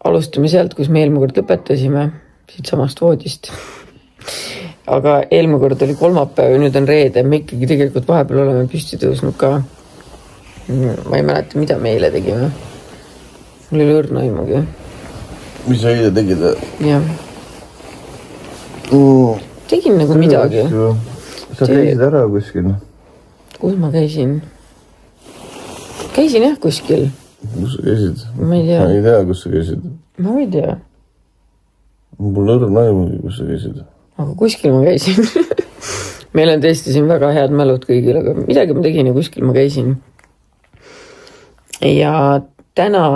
alustame sealt, kus me eelmine kord lõpetasime, siit samast voodist. Aga eelmine kord oli kolmapäev ja nüüd on reede. Me ikkagi tegelikult vahepeal oleme püsti tõusnud ka. Ma ei mäleta, mida me eile tegime. Mul oli õrna aimugi. Mis sa eile tegid? Jah. Tegin nagu midagi. Sa käisid ära kuskil? Kus ma käisin? Käisin jah kuskil. Kus sa käisid? Ma ei tea. Ma ei tea, kus sa käisid. Ma ei tea. Mul õrna aimugi, kus sa käisid. Aga kuskil ma käisin. Meil on tõesti siin väga head mälud kõigil, aga midagi ma tegin ja kuskil ma käisin. Ja täna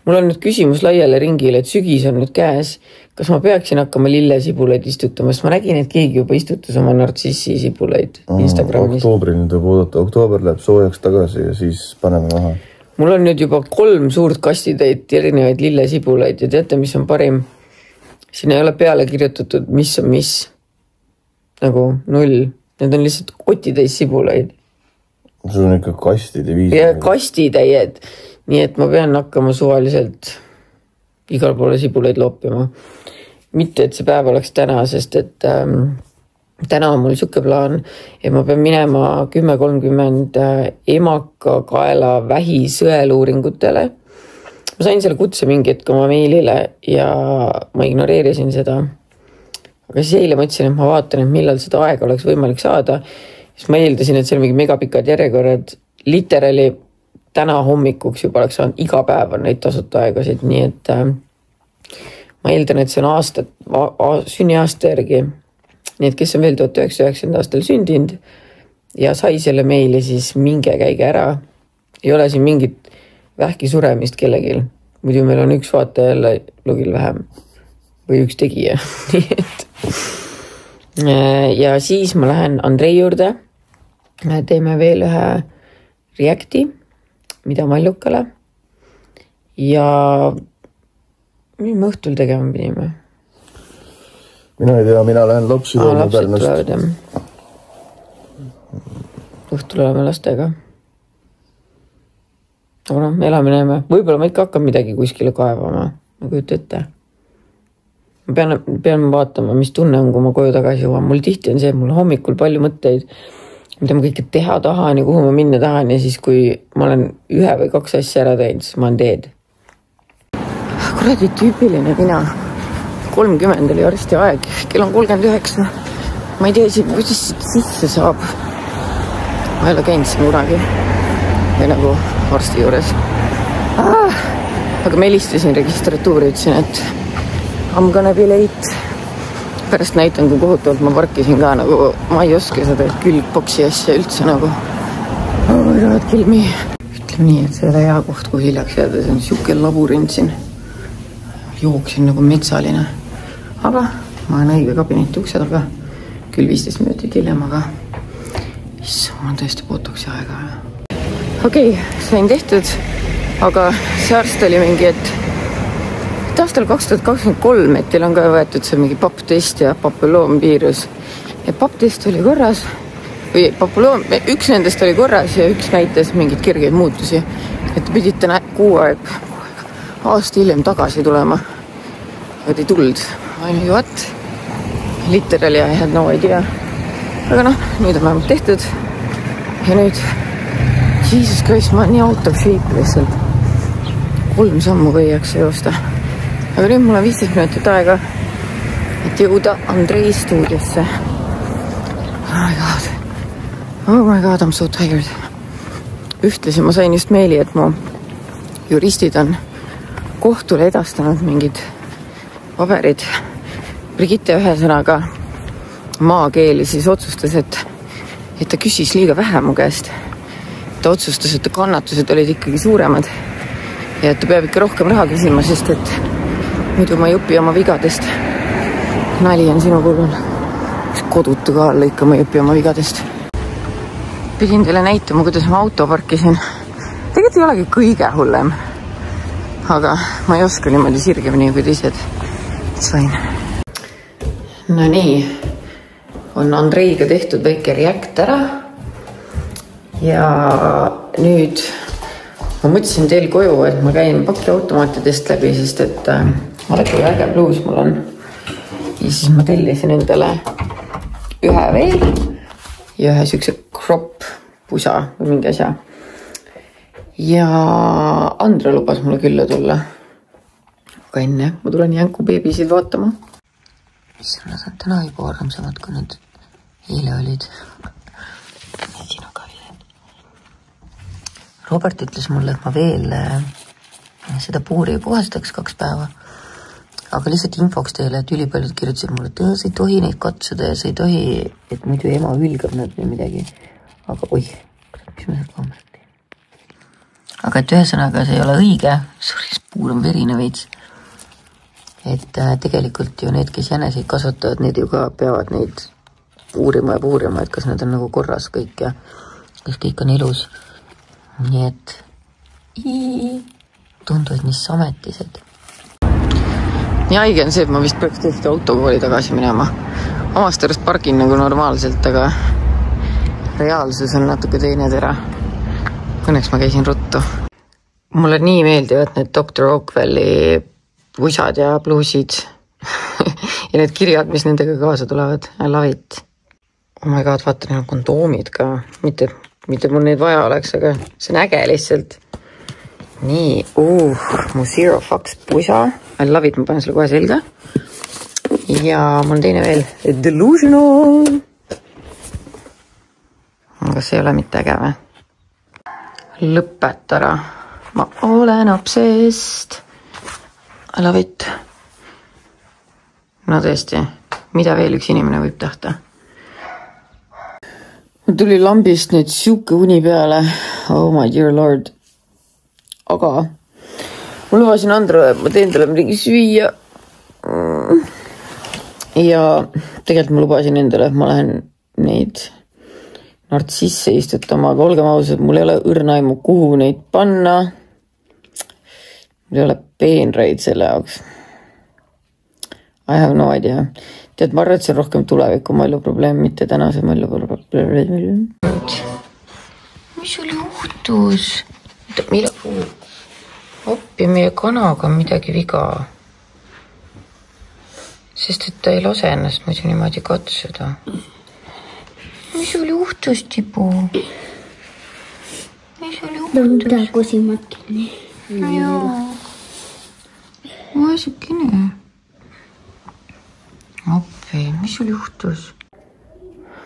mul on nüüd küsimus laiale ringile, et sügis on nüüd käes. Kas ma peaksin hakkama lillesibulaid istutama? Sest ma nägin, et keegi juba istutas oma nartsissi sibulaid Instagramis. Oktoobrini tuleb oodata. Oktoober läheb soojaks tagasi ja siis paneme maha. Mul on nüüd juba 3 suurt kastitäit erinevaid lillesibulaid ja teate, mis on parim? Siin ei ole peale kirjutatud, mis on mis. Nagu 0. Need on lihtsalt kotitäis sibulaid. Sul on ikka kastid ja 5. Ja kastitäied. Nii et ma pean hakkama suvaliselt igal poole sibulaid loppima. Mitte, et see päev oleks täna, sest et täna on mul siuke plaan ja ma pean minema 10.30 emaka kaela vähi sõeluuringutele. Ma sain selle kutse mingi hetk oma meilile ja ma ignoreerisin seda. Aga siis eile mõtlesin, et ma vaatan, et millal seda aega oleks võimalik saada. Siis ma eeldasin, et see on mingi megapikad järjekorrad. Literali täna hommikuks juba oleks saanud iga päev on neid tasuta aegasid, nii et ma eeldan, et see on sünniaasta järgi. Nii et kes on veel 1990 aastal sündinud ja sai selle meili, siis minge käige ära. Ei ole siin mingit vähki suremist kellegil. Muidu meil on üks vaataja jälle lugil vähem või üks tegija. Ja siis ma lähen Andrei juurde. Teeme veel ühe reacti, mida Maljukale. Ja mis me õhtul tegema pidime? Mina ei tea, mina lähen lapsi tooma Pärnust. Õhtul oleme lastega. Aga me elame näeme. Võib-olla ma ikka hakkan midagi kuskile kaevama. Ma kujuta ette. Ma pean vaatama, mis tunne on, kui ma koju tagasi jõuan. Mul tihti on see, mul hommikul palju mõtteid, mida ma kõike teha tahan ja kuhu ma minna tahan. Ja siis, kui ma olen 1 või 2 asja ära teinud, siis ma olen teed. Kuradi tüüpiline mina. 30 oli arsti aeg. Kell on 39. Ma ei tea isegi, kuidas sisse saab. Ma ei ole käinud siin kunagi. Või nagu arsti juures. Aga ma helistasin registratuuri, ütlesin, et I'm gonna be late. Pärast näitan, kui kohutavalt ma parkisin ka, nagu ma ei oska seda külgboksi asja üldse nagu. Oh my god, kill me. Ütleme nii, et see ei ole hea koht, kui hiljaks jääda, see on siuke laburind siin. Jooksin nagu metsaline. Aga ma olen õige kabineti ukse taga. Küll 15 minutit hiljem, aga mul on tõesti botoksi aega. Okei, sain tehtud, aga see arst oli mingi, et aastal 2023, et teil on ka võetud see mingi papptest ja papilloomviirus. Ja papptest oli korras, või üks nendest oli korras ja üks näitas mingid kergeid muutusi. Et te pidite 6 aasta hiljem tagasi tulema. Aga te ei tulnud. I know what? Literally I had no idea. Aga noh, nüüd on vähemalt tehtud. Ja nüüd, Jesus Christ, ma olen nii out of shape lihtsalt. 3 sammu võiaks joosta. Aga nüüd mul on 15 minutit aega, et jõuda Andrei stuudiosse. Oh my god, I'm so tired. Ühtlasin, ma sain just meili, et mu juristid on kohtule edastanud mingid paberid. Brigitte ühesõnaga maakeeli siis otsustas, et ta küsis liiga vähe mu käest. Ta otsustas, et kannatused olid ikkagi suuremad ja et ta peab ikka rohkem raha küsima, sest et muidu ma ei õpi oma vigadest. Nali on sinu kulul. Kodutu ka lõika, ma ei õpi oma vigadest. Pidin teile näitama, kuidas ma auto parkisin. Tegelikult ei olegi kõige hullem. Aga ma ei oska niimoodi sirgemini kui teised. Sain. No nii, on Andreiga tehtud väike react ära ja nüüd ma mõtlesin teil koju, et ma käin pakiautomaatidest läbi, sest et vaadake, kui äge bluus mul on. Ja siis ma tellisin endale ühe veel ja ühe siukse crop pusa või mingi asja. Ja Andre lubas mulle külla tulla. Aga enne ma tulen jänku beebisid vaatama. Mis nad on täna juba armsamad, kui nad eile olid. Robert ütles mulle, et ma veel seda puuri puhastaks 2 päeva. Aga lihtsalt infoks teile, et ülipaljud kirjutasid mulle, et sa ei tohi neid katsuda ja sa ei tohi, et muidu ema hülgab nad või midagi. Aga oih, mis ma seal kaamerat teen? Aga et ühesõnaga see ei ole õige, puur on verine veits. Et tegelikult ju need, kes jäneseid kasvatavad, need ju ka peavad neid uurima, et kas nad on nagu korras kõik ja kas kõik on ilus. Nii et tunduvad nii sametised. Nii haige on see, et ma vist peaks tõesti autokooli tagasi minema. Omast arust pargin nagu normaalselt, aga reaalsus on natuke teine tera. Õnneks ma käisin ruttu. Mulle nii meeldivad need Dr. Oakwelli pusad ja bluusid ja need kirjad, mis nendega kaasa tulevad. I love it. Oh my god, vaata, neil on kondoomid ka. Mitte mul neid vaja oleks, aga see on äge lihtsalt. Nii, mu Zero Fox pusa. I love it, ma panen selle kohe selga. Ja mul on teine veel Delusional. Aga see ei ole mitte äge või? Lõpetara. Ma olen obsessed. I love it. No tõesti, mida veel üks inimene võib tahta? Mul tuli lambist nüüd siuke uni peale. Oh my dear lord. Aga ma lubasin Andrele, et ma teen talle midagi süüa. Ja tegelikult ma lubasin endale, et ma lähen neid nartsisse istutama, aga olgem ausad, mul ei ole õrna aimu, kuhu neid panna. Mul ei ole peenreid selle jaoks. I have no idea. Tead, ma arvan, et see on rohkem tuleviku mallu probleem, mitte tänase mallu probleem. Mis sul juhtus? Appi, meie kanaga on midagi viga. Sest et ta ei lase ennast muidu niimoodi katsuda. Mis sul juhtus, Tibu? Mis sul juhtus? Praegu silmad kinni. No jaa. Vaesukene. Appi, mis sul juhtus?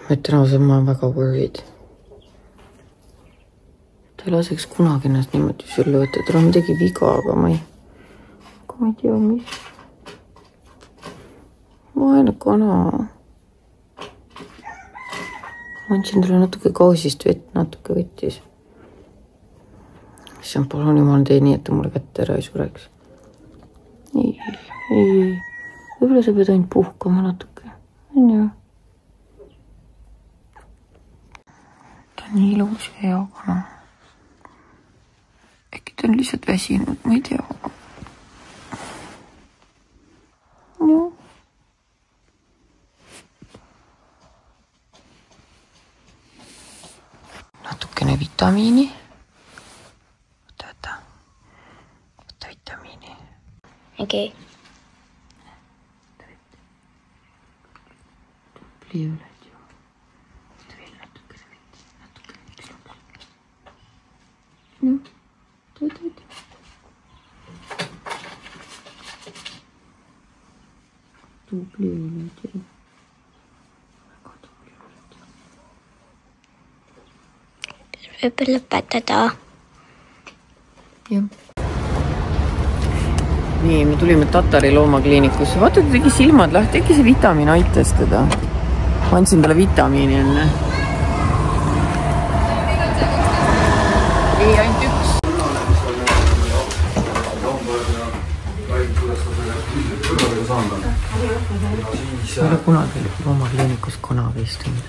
Ma ütlen ausalt, ma olen väga worried. Ta ei laseks kunagi ennast niimoodi sulle võtta. Tal on midagi viga, aga ma ei tea, mis. Vaene kana. Ma andsin talle natuke kausist vett, natuke võttis. Issand, palun jumal tee nii, et ta mulle kätte ära ei sureks. Ei. Võib-olla sa pead ainult puhkama natuke. On ju? Ta on nii ilus ja hea kana. Äkki ta on lihtsalt väsinud, ma ei tea. No. Natukene vitamiini. Võta vitamiini. Okei. Tupli üles ju. Veel natukene üks lõpp. No, teed. Tupli üles ju. Võib lõpetada. Jah. Nii, me tulime Tatari loomakliinikusse. Vaata, ta tegi silmad lahti. Äkki see vitamiin aitas teda. Ma andsin talle vitamiini enne. Ei, ainult üks. Ma ole kunagi loomakliinikus kanaga istunud.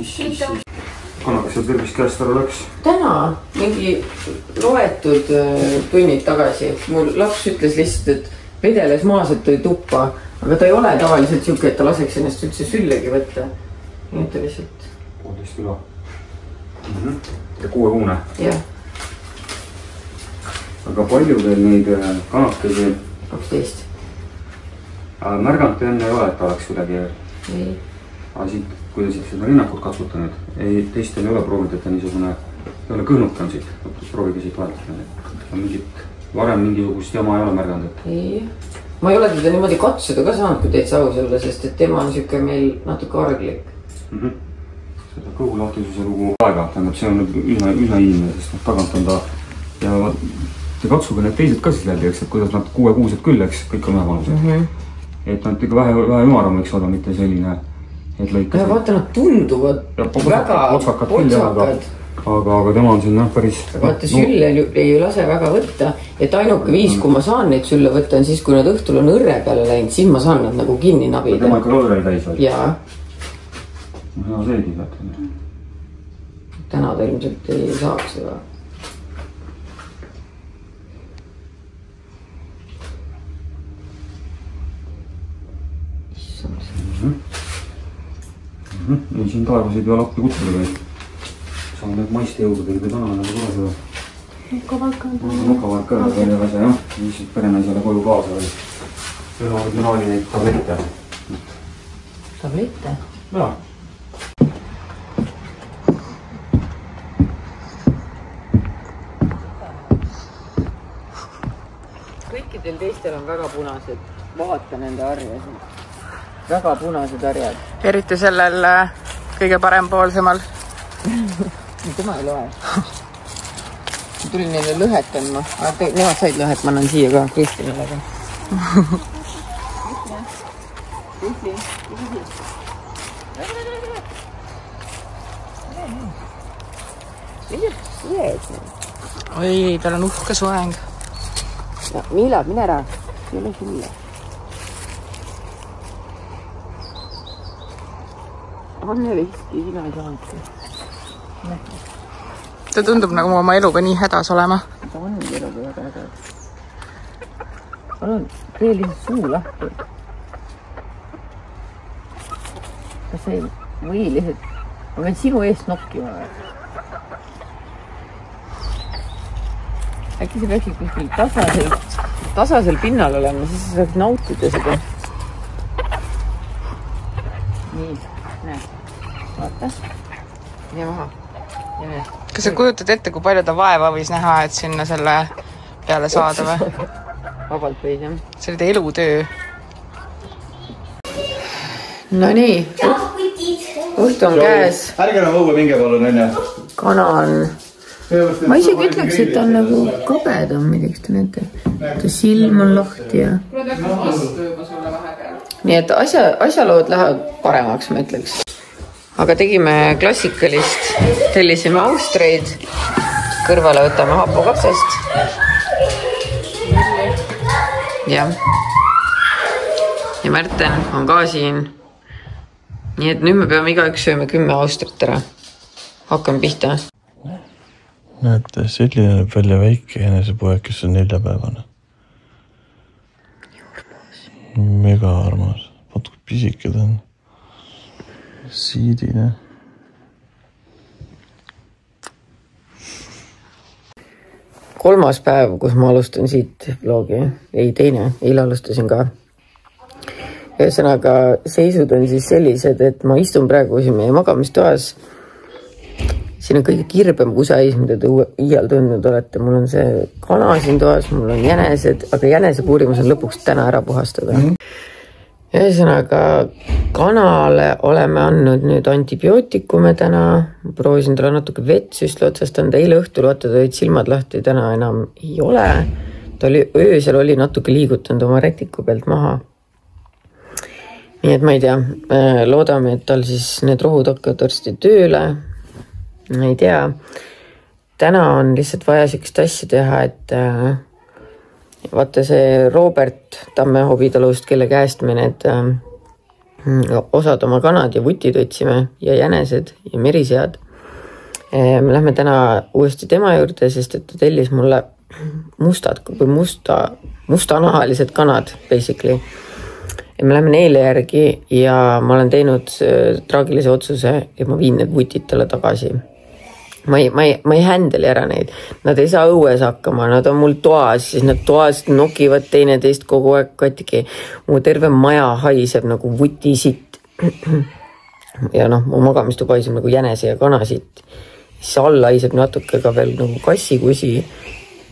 Siis. Kanaga seal tervist käest ära läks? Täna mingi loetud tunnid tagasi. Mul laps ütles lihtsalt, et vedeles maas, et tõi tuppa. Aga ta ei ole tavaliselt siuke, et ta laseks ennast üldse süllegi võtta. Nii ta lihtsalt. 16 kilo. Ja 6 kuune. Jah. aga palju veel neid kanakesi? 12. Märganud enne ei ole, et oleks kuidagi... Ei. Aga siit, kui te siit seda rinnakut kasutanud, teist ei ole proovinud, et ta niisugune ei ole kõhnuke on siit. Proovige siit vaadata. Varem mingisugust jama ei ole märganud, et... Ei. Ma ei ole teda niimoodi katsuda ka saanud, kui täitsa aus olla, sest et tema on siuke meil natuke arglik. Seda kõhulahtisuse lugu aega, tähendab, see on üsna ilmne, sest tagant on ta... Ja te katsuge need teised ka siis läbi, eks, et kuidas nad 6-kuused küll, eks, kõik on ühevanused. Et nad ikka vähe ümaram võiks olla, mitte selline, et lõikas... Vaata, nad tunduvad väga otsakad. Aga tema on siin päris... Vaata, sülle ei lase väga võtta, et ainuke viis, kui ma saan neid sülle võtta, on siis, kui nad õhtul on õrre peale läinud, siis ma saan nad nagu kinni nabida. Tema ikka õrre täis või? Jaa. Hea seegi, vaata. Täna ta ilmselt ei saaks seda. Ei, siin taevasid ei ole appi kutsuda või. Saan need maiste jõududega või täna nagu tule seda. Mukavalt ka välja asja, jah. Mis perenaisele koju kaasa või. Ühe oli neid tablette. Tablette? Jaa. Kõikidel teistel on väga punased. Vaata nende harjasid. Väga punased harjad. Eriti sellel kõige parempoolsemal. Tema ei loe. Ma tulin neile lõhet andma. Nemad said lõhet, ma annan siia ka Kristinile ka. Oi, tal on uhke soeng. Miila, mine ära. Ei ole sulle. Anne viski, sina ei saanud. Ta tundub nagu oma eluga nii hädas olema. Ta on eluga väga hädas. Palun, tee lihtsalt suu lahti. Kas ei või lihtsalt... Ma pean sinu eest nokkima või? Äkki sa peaksid kuskil tasasel pinnal olema, siis sa saaks nautida seda. Nii, näe. Vaata. Ja maha. Ja näe. Kas sa kujutad ette, kui palju ta vaeva võis näha, et sinna selle peale saada või? Vabalt võis, jah. See oli ta elutöö. No nii. Õhtu on käes. Ärge enam õue minge palun, enne. Kana on... Ma isegi ütleks, et ta on nagu kõbedam, midagi ta näete. Ta silm on lahti ja... Nii et asjalood lähevad paremaks, ma ütleks. Aga tegime klassikalist. Tellisime austreid. Kõrvale võtame hapukapsast. Jah. Ja Märten on ka siin. Nii et nüüd me peame igaüks sööme 10 austrit ära. Hakkame pihta. Näete, selline näeb välja väike enesepoeg, kes on 4-päevane. Mega armas. Vaat kui pisike ta on. Siidine. Kolmas päev, kus ma alustan siit vlogi. Ei, teine. Eile alustasin ka. Ühesõnaga, seisud on siis sellised, et ma istun praegu siin meie magamistoas. Siin on kõige kirbem kusais, mida te iial tundnud olete. Mul on see kana siin toas, mul on jänesed, aga jänese puurimus on lõpuks täna ära puhastada. Ühesõnaga, kanale oleme andnud nüüd antibiootikume täna. Proovisin talle natuke vettsüstlu otsast anda. Eile õhtul, vaata, ta olid silmad lahti, täna enam ei ole. Ta oli öösel oli natuke liigutanud oma rätiku pealt maha. Nii et ma ei tea, loodame, et tal siis need rohud hakkavad varsti tööle. Ei tea. Täna on lihtsalt vaja sellist asja teha, et vaata see Robert Tamme hobitalust, kelle käest me need osad oma kanad ja vutid otsime ja jänesed ja merisead. Me lähme täna uuesti tema juurde, sest et ta tellis mulle mustanahalised kanad, basically. Ja me läheme neile järgi ja ma olen teinud traagilise otsuse ja ma viin need vutid talle tagasi. ma ei handle'i ära neid. Nad ei saa õues hakkama, nad on mul toas, siis nad toas nokivad teineteist kogu aeg katki. Mu terve maja haiseb nagu vutisitt. Ja mu magamistuba haiseb nagu jänese ja kanasitt. Siis all haiseb natuke ka veel nagu kassikusi,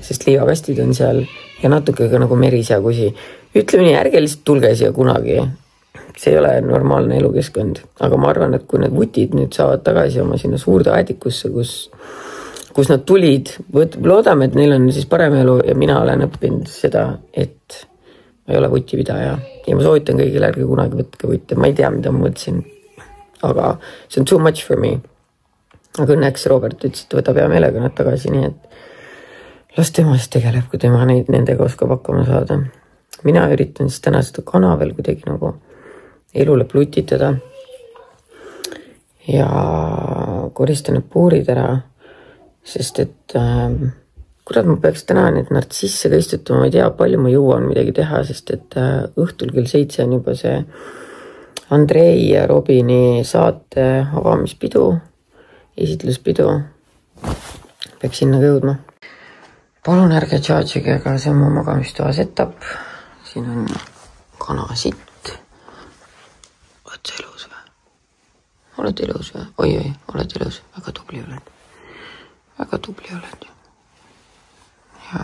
sest liivakastid on seal ja natuke ka nagu meriseakusi. Ütleme nii, ärge lihtsalt tulge siia kunagi. See ei ole normaalne elukeskkond, aga ma arvan, et kui need vutid nüüd saavad tagasi oma sinna suurde aedikusse, kus nad tulid, loodame, et neil on siis parem elu ja mina olen õppinud seda, et ma ei ole vutipidaja ja ma soovitan kõigile ärge kunagi võtke vutte, ma ei tea, mida ma mõtlesin, aga see on too much for me. Aga õnneks Robert ütles, et võtab hea meelega nad tagasi, nii et las tema siis tegeleb, kui tema nendega oskab hakkama saada. Mina üritan siis täna seda kana veel kuidagi nagu elule plutitada ja koristan need puurid ära, sest et kurat, ma peaks täna need nartsisse ka istutama, ma ei tea, palju ma jõuan midagi teha, sest et õhtul kell 7 on juba see Andrei ja Robini saate avamispidu, esitluspidu. Peaks sinna ka jõudma. Palun ärge charge'ige, aga see on mu magamistoa setup. Siin on kana sitt. Oled sa ilus või? Oled ilus või? Oi, oled ilus. Väga tubli oled. Väga tubli oled. Ja.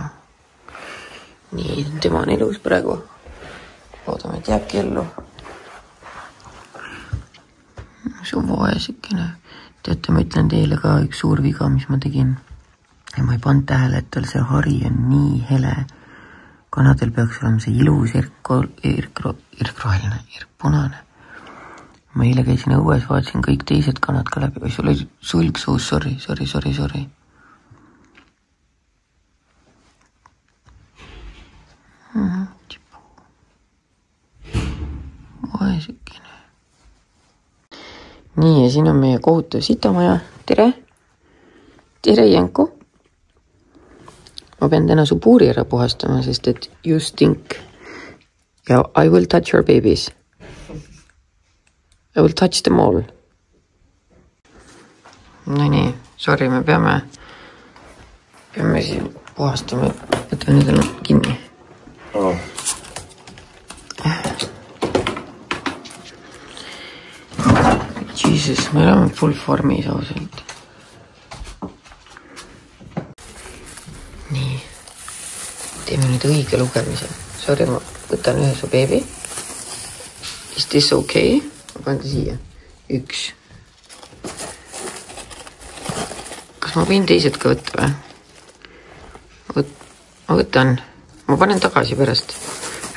Nii, tema on ilus praegu. Loodame, et jääbki ellu. See on vaesikene. Teate, ma ütlen teile ka üks suur viga, mis ma tegin. Ja ma ei pannud tähele, et tal see hari on nii hele. Kanadel peaks olema see ilus irkroheline, irkpunane. Ma eile käisin õues, vaatasin kõik teised kanad ka läbi. Sul oli sulgsuus, sorry. Vaesikene. Nii, ja siin on meie kohutav sitamaja. Tere! Tere, Janku! Ma pean täna su puuri ära puhastama, sest et you stink. Ja I will touch your babies. I will touch them all. No nii, sorry, me peame siin puhastama. Võtame nüüd ennast kinni. Jesus, me oleme full formis ausalt. Nii, teeme nüüd õige lugemise. Sorry, ma võtan ühe su beebi. Is this okay? Ma panen ta siia. 1. Kas ma võin teised ka võtta või? Ma võtan. Ma panen tagasi pärast.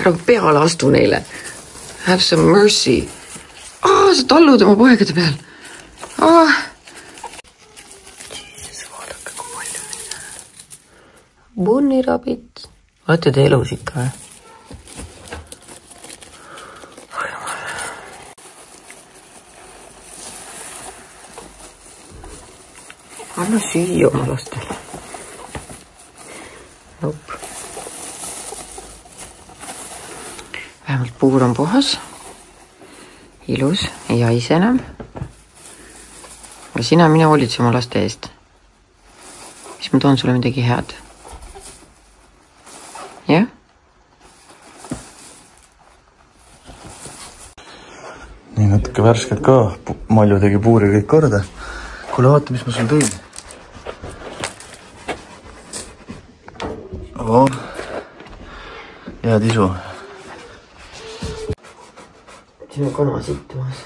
Ära peale astu neile. Have some mercy. Sa tallud oma poegade peal. Jesus, vaadake, kui palju neid. Bunnirabid. Olete te elus ikka või? Anna süüa oma lastele. Nope. Vähemalt puur on puhas. Ilus, ei haise enam. Aga mina hoolitse oma laste eest. Siis ma toon sulle midagi head. Jah? Nii natuke värsket ka. Malju tegi puuri kõik korda. Kuule, vaata, mis ma sul tõin. Head isu. Siin on kana sittumas.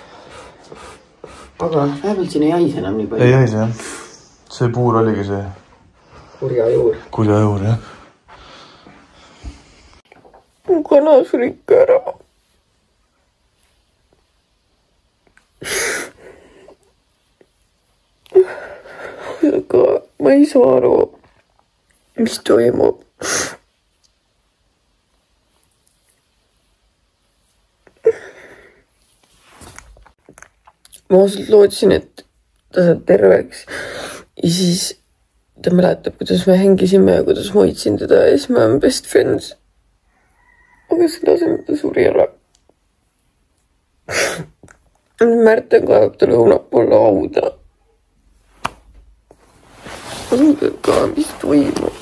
Aga vähemalt siin ei haise enam nii palju. Ei haise, jah. See puur oligi see kurja juur. Kurja juur, jah. Mu kana suri ikka ära. Aga ma ei saa aru, mis toimub. Ma ausalt lootsin, et ta saab terveks ja siis ta mäletab, kuidas me hängisime ja kuidas ma hoidsin teda ja siis me oleme best friends. Aga selle asemel ta suri ära. Märten kaevab talle õunapoole hauda. vaadake ka, mis toimub.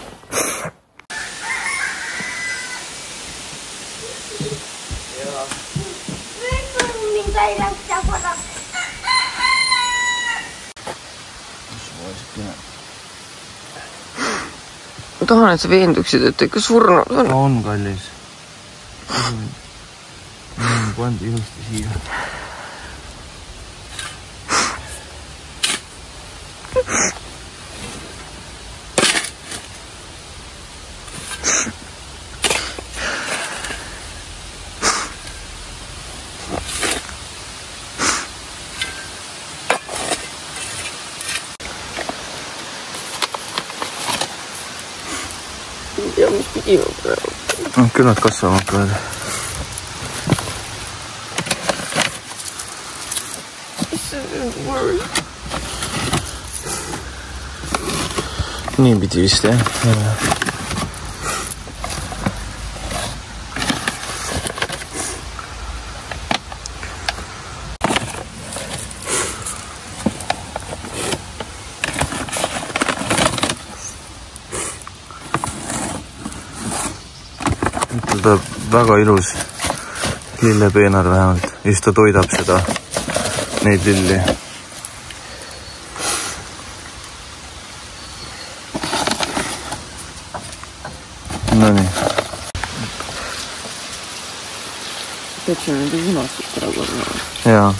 Ma tahan, et sa veenduksid, et ikka surnud on. On kallis. Pandi ilusti siia. Ja mis pidime praegu. Küll nad kasvama hakkavad. Nii pidi vist, jah? Ta väga ilus lillepeenar vähemalt. Ja siis ta toidab seda, neid lilli. No nii. Peaksime nende punastust ära korra. Jaa.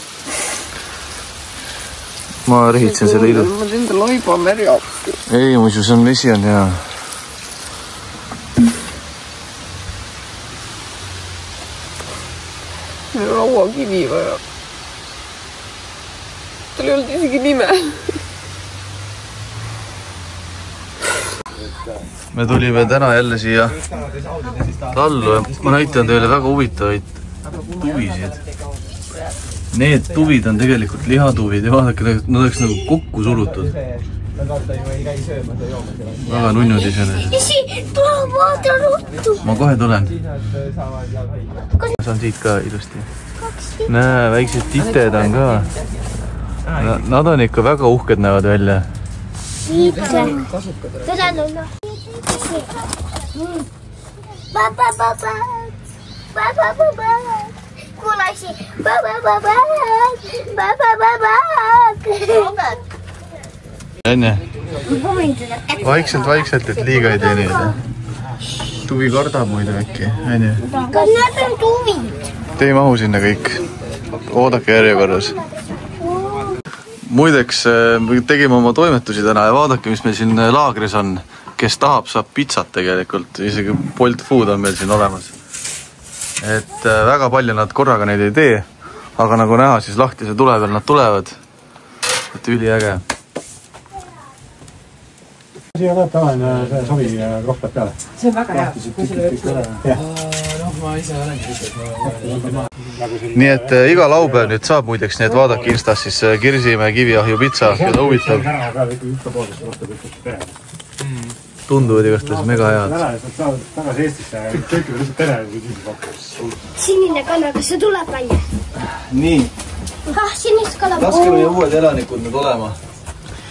Ma rehitsen selle ilus. Ma teen ta laiba märjaks. Ei, muidu see on vesi on hea. Rauakivi vaja. Tal ei olnud isegi nime. Me tulime täna jälle siia tallu ja ma näitan teile väga huvitavaid tuvisid. Need tuvid on tegelikult lihatuvid ja vaadake, nad oleks nagu kokku surutud. Väga nunnud iseenesest. Tule vaata ruttu. Ma kohe tulen. Ma saan siit ka ilusti. Näe, väiksed tited on ka. Nad on ikka väga uhked näevad välja. Enne. Vaikselt, et liiga ei tee neid. Tuvi kardab muidu äkki. Kas need on tuvid? Te ei mahu sinna kõik. Oodake järjekorras. Muideks tegime oma toimetusi täna ja vaadake, mis meil siin laagris on. Kes tahab, saab pizzat tegelikult. Isegi Bolt Food on meil siin olemas. Et väga palju nad korraga neid ei tee. Aga nagu näha, siis lahtise tule peal nad tulevad. Et üliäge. Siia läheb tavaline sobi rohk peab peale. See on väga hea. Ma ise olen Nii et iga laupäev nüüd saab muideks, nii et vaadake Instas siis Kirsimäe kiviahju pitsa, keda huvitav. Tunduvad igatahes mega head. Tagasi Eestisse kõikide lihtsalt pere. Sinine kana, kas see tuleb välja? Nii, Sinist kana. laske meie uued elanikud nüüd olema.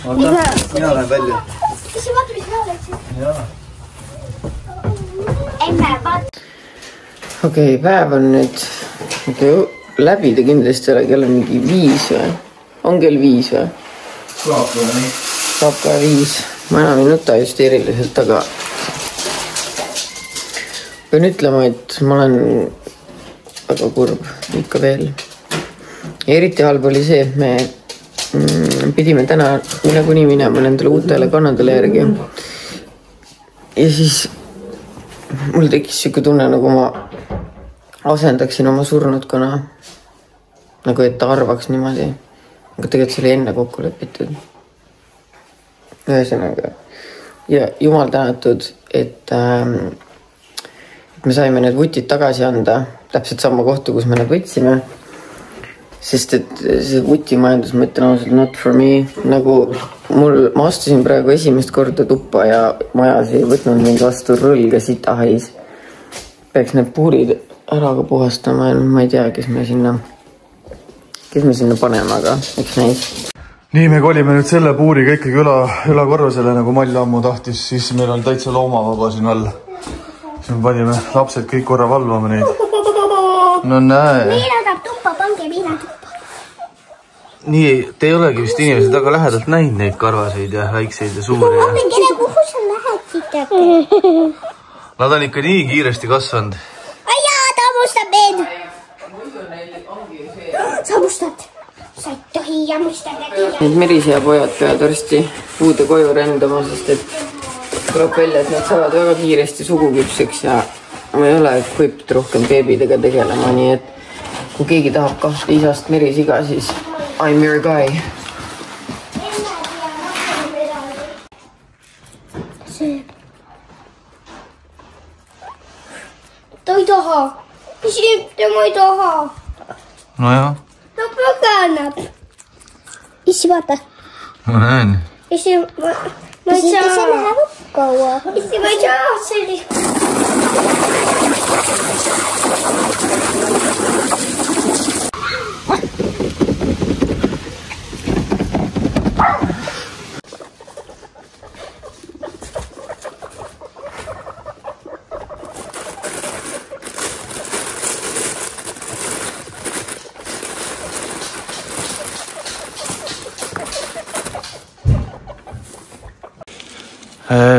Mina lähen välja. Kas see vaata, mis ma oleksin? Jaa. Emme, vaata. Okei, päev on nüüd läbi ta kindlasti ole, kell on mingi 5 või? On kell 5 või? Saab ka 5. Ma enam ei nuta just eriliselt, aga pean ütlema, et ma olen väga kurb ikka veel. Ja eriti halb oli see, et me pidime täna nagunii minema nendele uutele kannadele järgi. Ja siis mul tekkis siuke tunne, nagu ma asendaksin oma surnud kana. Nagu et ta arvaks niimoodi. Aga tegelikult see oli enne kokku lepitud. Ühesõnaga. Ja jumal tänatud, et me saime need vutid tagasi anda. Täpselt sama kohta, kus me need võtsime. Sest et see vutimajandus, ma ütlen ausalt, not for me. Nagu ma astusin praegu esimest korda tuppa ja majas ei võtnud mind vastu rõlga sitahais. Peaks need puurid ära ka puhastama ja ma ei tea, kes me sinna paneme, aga eks näis. nii me kolime nüüd selle puuriga ikkagi ülakorrusele, nagu Mall ammu tahtis, siis meil on täitsa loomavaba siin all. Siis me panime lapsed kõik korra valvama neid. No näe. Miina tahab tuppa, pange Miina tuppa. Nii, te ei olegi vist inimesed väga lähedalt näinud neid karvaseid ja väikseid ja suuri. Kene, kuhu sa lähed siit? Nad on ikka nii kiiresti kasvanud. Ai jaa, ta mustab meid. Sa mustad. Sa ei tohi jammustada. Need Merise ja pojad peavad varsti uude koju rändama, sest et tuleb välja, et nad saavad väga kiiresti suguküpseks ja ma ei ole equipped rohkem beebidega tegelema, nii et kui keegi tahab 2 isast merisiga, siis I'm your guy. Ta ei taha. Tema ei taha. No jah. Ta paganab. Issi, vaata. Ma näen. Issi, ma ei saa. See läheb kaua. Issi, ma ei saa. See oli...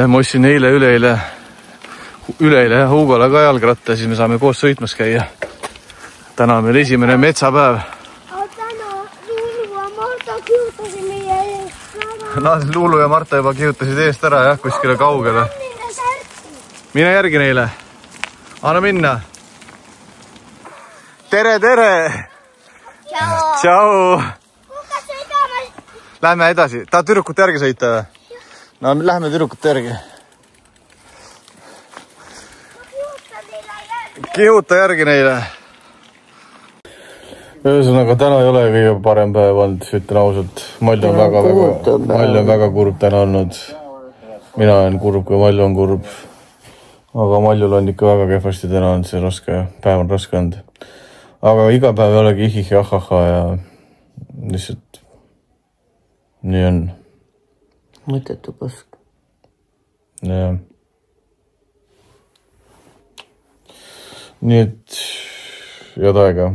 Ma ostsin üleeile Hugole ka jalgratta, siis me saame koos sõitmas käia. Täna on meil esimene metsapäev. Täna Luulu ja Marta kihutasid meie eest. Luulu ja Marta juba kihutasid eest ära, jah, kuskile kaugele. Mine järgi neile. Anna minna. Tere, tere! Tšau! Lähme edasi. Tahad tüdrukut järgi sõita või? No, lähme tüdrukut järgi. Kihuta järgi neile. Ühesõnaga, täna ei ole kõige parem päev olnud, ütlen ausalt. Mall on väga kurb täna olnud. Mina olen kurb, kui Mall on kurb. Aga Mallul on ikka väga kehvasti täna on see raske. Päev on raske olnud. Aga iga päev ei olegi ihihi ahaha ja lihtsalt nii on. Mõttetu pask. Jah. Nii et head aega.